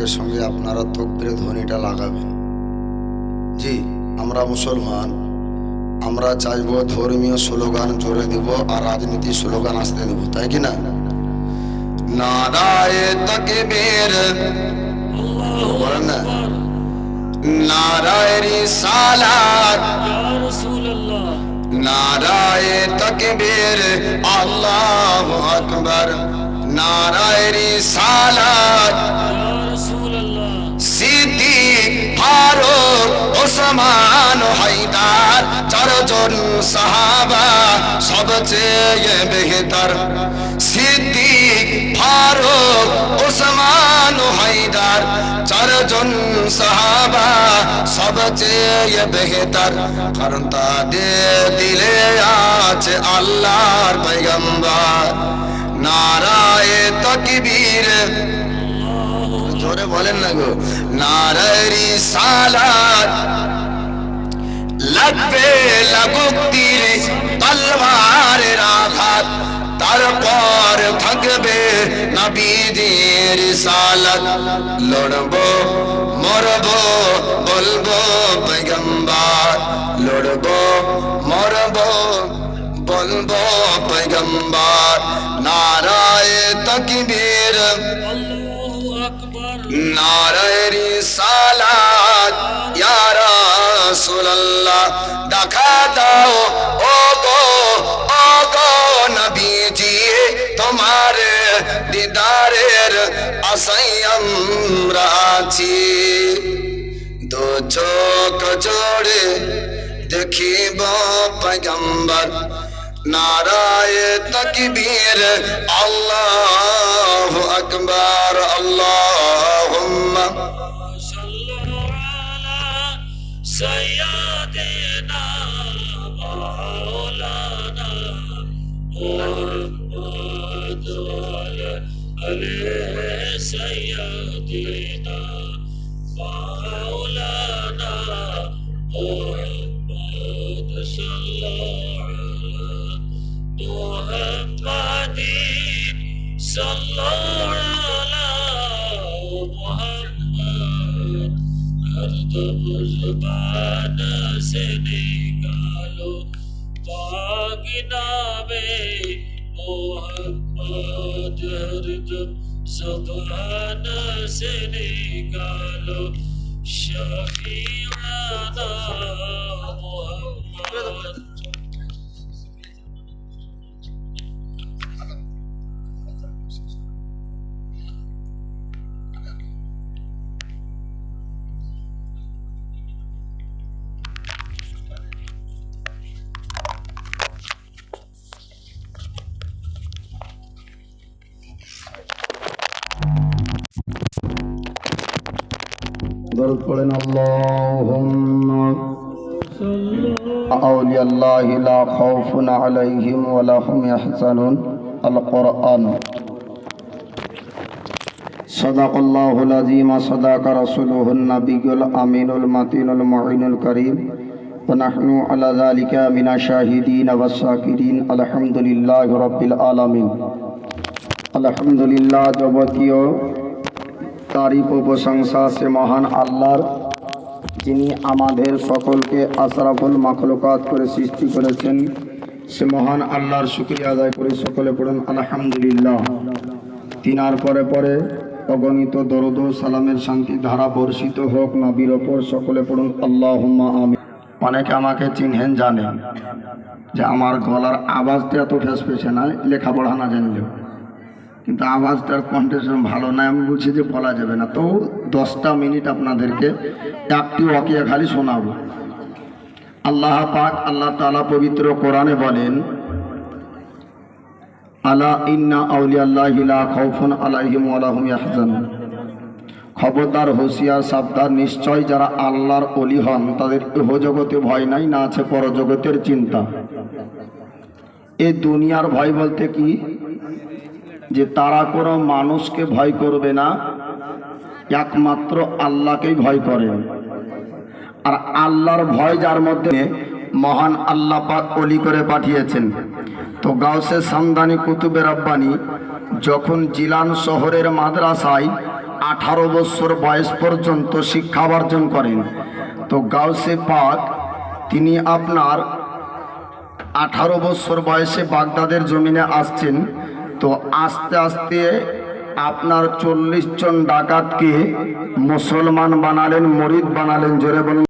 সঙ্গে সঙ্গে আপনারা তকবীরের ধ্বনিটা লাগাবেন। জি, আমরা মুসলমান, আমরা চাইবো ধর্মীয় স্লোগান জোরে দিব আর রাজনীতি স্লোগান আসতে দেব, তাই কি না? নারায়ে তাকবীর, বলেন না, নারায়ে রিসালাত, নারায়ে তাকবীর, আল্লাহু আকবার, নারায়ে রিসালাত। সিদ্দিক, ফারুক, ওসমান, হায়দার, চারজন সাহাবা সবচেয়ে বেহতর। সিদ্দিক, ফারুক, ওসমান, হায়দার, চারজন সাহাবা সবচেয়ে বেহতর, কারণ তাদের দিলে আছে আল্লাহর পয়গম্বর। নারায়ে তাকবীর, জোরে বলেন না গো, নারায়ে রিসালাত। লাগবে লাগুক তীর তলোয়ারের আঘাত, তারপর থাকবে নবীজির রিসালাত। লড়বো মরবো বলবো পয়গম্বর, লড়বো মরবো বলবো পয়গম্বর। নারায়ে তাকবীর, নারায়ে রিসালাত। ইয়া রাসূলুল্লাহ, দেখা দাও ও গো নবীজি, তোমার দিদারের আশায় আমরা আছি। দু চোখ জোড়ে দেখিব পয়গম্বর। নারায়ে তাকবীর, আল্লাহু আকবার। আল্লাহুম্মা সাল্লি আলা সাইয়্যিদিনা মাওলানা মুহাম্মদ ওয়া আলি সাইয়্যিদিনা মাওলানা মুহাম্মদ মুহাম্মাদিন সাল্লাল্লাহু আলা মুহাম্মদ। হরদম জবান সে নিকালো পাক নামে মুহাম্মদ, হরদম জবান সে নিকালো শফিআনা মুহাম্মদ। দরুদ পড়েন। আল্লাহুম্মা আউলিয়াল্লাহি লা খাউফুন আলাইহিম ওয়া লা হুম ইয়াহজানুন। আল কোরআন। সাদাকাল্লাহুল আযীম ওয়া সাদাকা রাসূলুহুন নাবিয়্যুল আমিনুল মাতিনুল মুঈনুল কারীম ওয়া নাহনু আলা যালিকা মিনাশ শাহিদিন ওয়াস শাকিরিন। আলহামদুলিল্লাহি রাব্বিল আলামিন। আলহামদুলিল্লাহ, যাবতীয় তারিফ ও প্রশংসা সে মহান আল্লাহর, যিনি আমাদের সকলকে আশরাফুল মাখলুকাত করে সৃষ্টি করেছেন। সে মহান আল্লাহর শুকরিয়া আদায় করে সকলে পড়েন আলহামদুলিল্লাহ। তিনার পরে পরে অগণিত দরুদ ও সালামের শান্তি ধারা বর্ষিত হোক নবীর ওপর, সকলে পড়ুন আল্লাহুম্মা আমিন। অনেকে আমাকে চিনহেন, জানেন যে আমার গলার আওয়াজটা এত ফেসফেসে না, লেখাপড়া না জানলেও, কিন্তু আওয়াজটার কন্টেশন ভালো নয়। আমি বলছি যে বলা যাবে না, তো 10টা মিনিট আপনাদেরকে একটি ওয়াকিয়া খালি শোনাবো। আল্লাহ পাক আল্লাহ তাআলা পবিত্র কোরআনে বলেন, আলা ইন্না আউলিয়াল্লাহি লা খাউফুন আলাইহিম ওয়া লা হুম ইয়াহজানুন। খবরদার, হুঁশিয়ার, সাবধান, নিশ্চয় যারা আল্লাহর ওলি হন তাদের ইহজগতে ভয় নাই, না আছে পরজগতের চিন্তা। এই দুনিয়ার ভয় বলতে কি, যে তারা কোনো মানুষকে ভয় করবে না, একমাত্র আল্লাহকেই ভয় করেন। আর আল্লাহর ভয় যার মধ্যে মহান আল্লাহ পাক ওলি করে পাঠিয়েছেন। তো গাউসে সামদানি কুতুবে রব্বানি যখন জিলান শহরের মাদ্রাসায় 18 বছর বয়স পর্যন্ত শিক্ষা অর্জন করেন। তো গাউসে পাক তিনি আপনার 18 বছর বয়সে বাগদাদের জমিনে আসছেন। তো আস্তে আস্তে আপনার 40 জন ডাকাতকে মুসলমান বানালেন, মুরিদ বানালেন। জোরে বলুন।